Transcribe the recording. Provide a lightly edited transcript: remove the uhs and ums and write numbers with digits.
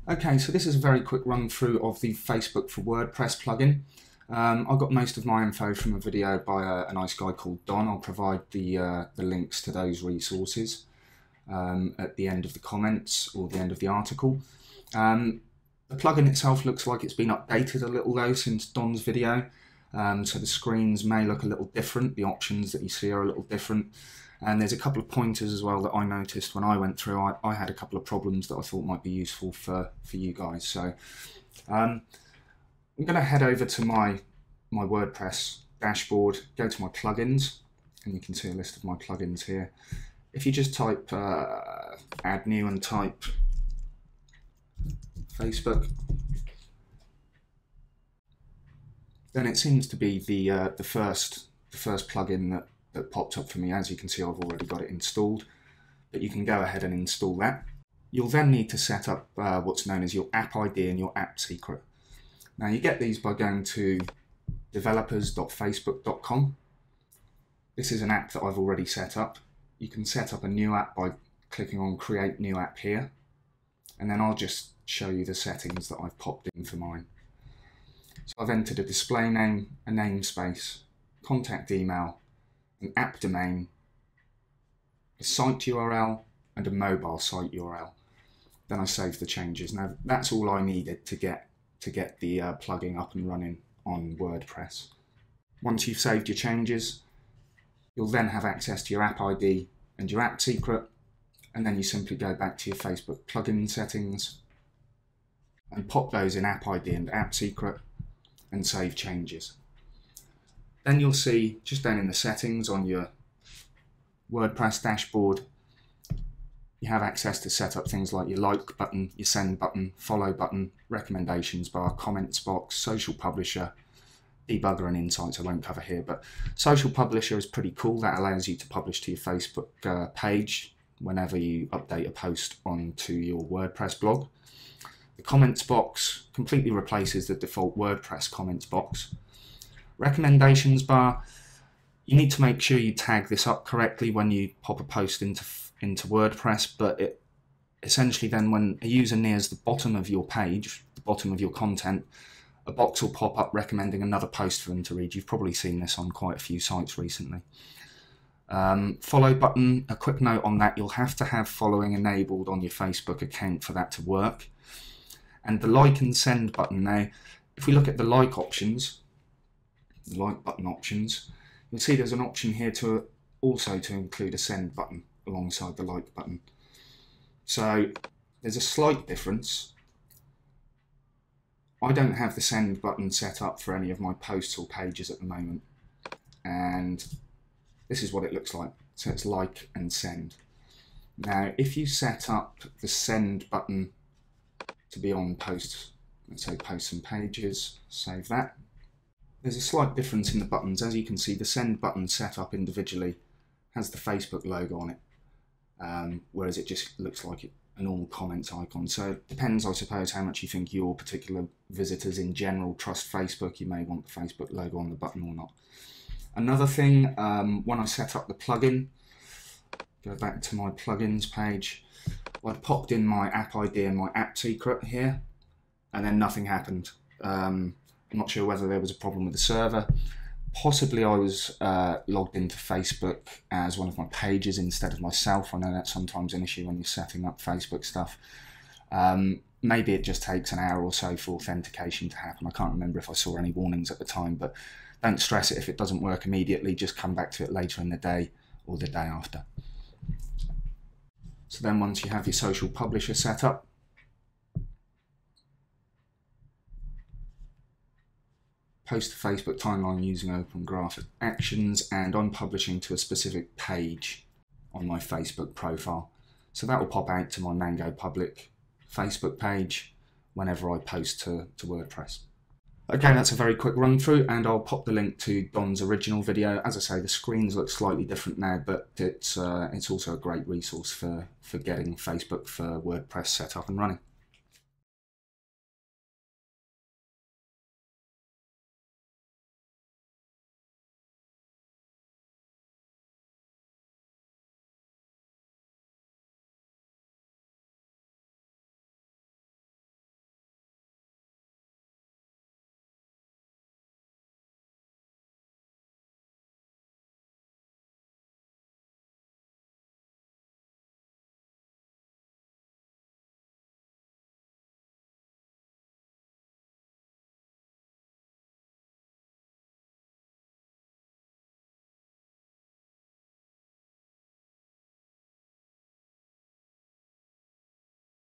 Okay, so this is a very quick run through of the Facebook for WordPress plugin. I got most of my info from a video by a nice guy called Don. I'll provide the links to those resources at the end of the comments or the end of the article. The plugin itself looks like it's been updated a little though since Don's video. So the screens may look a little different, the options that you see are a little different. And there's a couple of pointers as well that I noticed when I went through. I had a couple of problems that I thought might be useful for you guys. So I'm going to head over to my WordPress dashboard, go to my plugins, and you can see a list of my plugins here. If you just type add new and type Facebook, then it seems to be the first plugin that popped up for me. As you can see, I've already got it installed, but you can go ahead and install that. You'll then need to set up what's known as your app ID and your app secret. Now you get these by going to developers.facebook.com. This is an app that I've already set up. You can set up a new app by clicking on create new app here, and then I'll just show you the settings that I've popped in for mine. So I've entered a display name, a namespace, contact email, an app domain, a site URL, and a mobile site URL. Then I save the changes. Now that's all I needed to get the plugin up and running on WordPress. Once you've saved your changes, you'll then have access to your app ID and your app secret, and then you simply go back to your Facebook plugin settings and pop those in app ID and app secret and save changes. Then you'll see just down in the settings on your WordPress dashboard, you have access to set up things like your like button, your send button, follow button, recommendations bar, comments box, social publisher, Debugger and Insights I won't cover here, but social publisher is pretty cool. That allows you to publish to your Facebook page whenever you update a post onto your WordPress blog. The comments box completely replaces the default WordPress comments box. Recommendations bar, you need to make sure you tag this up correctly when you pop a post into WordPress, but it essentially then when a user nears the bottom of your page, the bottom of your content, a box will pop up recommending another post for them to read. You've probably seen this on quite a few sites recently. Follow button, a quick note on that, you'll have to have following enabled on your Facebook account for that to work. And the like and send button, now if we look at the like options, the like button options, you'll see there's an option here to also to include a send button alongside the like button. So there's a slight difference. I don't have the send button set up for any of my posts or pages at the moment, and this is what it looks like. So it's like and send. Now if you set up the send button to be on posts, let's say posts and pages, save that. There's a slight difference in the buttons. As you can see, the send button set up individually has the Facebook logo on it, whereas it just looks like a normal comments icon. So it depends, I suppose, how much you think your particular visitors in general trust Facebook. You may want the Facebook logo on the button or not. Another thing, when I set up the plugin, go back to my plugins page, I popped in my app ID and my app secret here, and then nothing happened. I'm not sure whether there was a problem with the server. Possibly I was logged into Facebook as one of my pages instead of myself. I know that's sometimes an issue when you're setting up Facebook stuff. Maybe it just takes an hour or so for authentication to happen. I can't remember if I saw any warnings at the time, but don't stress it if it doesn't work immediately. Just come back to it later in the day or the day after. So then once you have your social publisher set up, post to Facebook timeline using Open Graph Actions, and I'm publishing to a specific page on my Facebook profile. So that will pop out to my Mango public Facebook page whenever I post to WordPress. Okay, that's a very quick run through, and I'll pop the link to Don's original video. As I say, the screens look slightly different now, but it's also a great resource for getting Facebook for WordPress set up and running.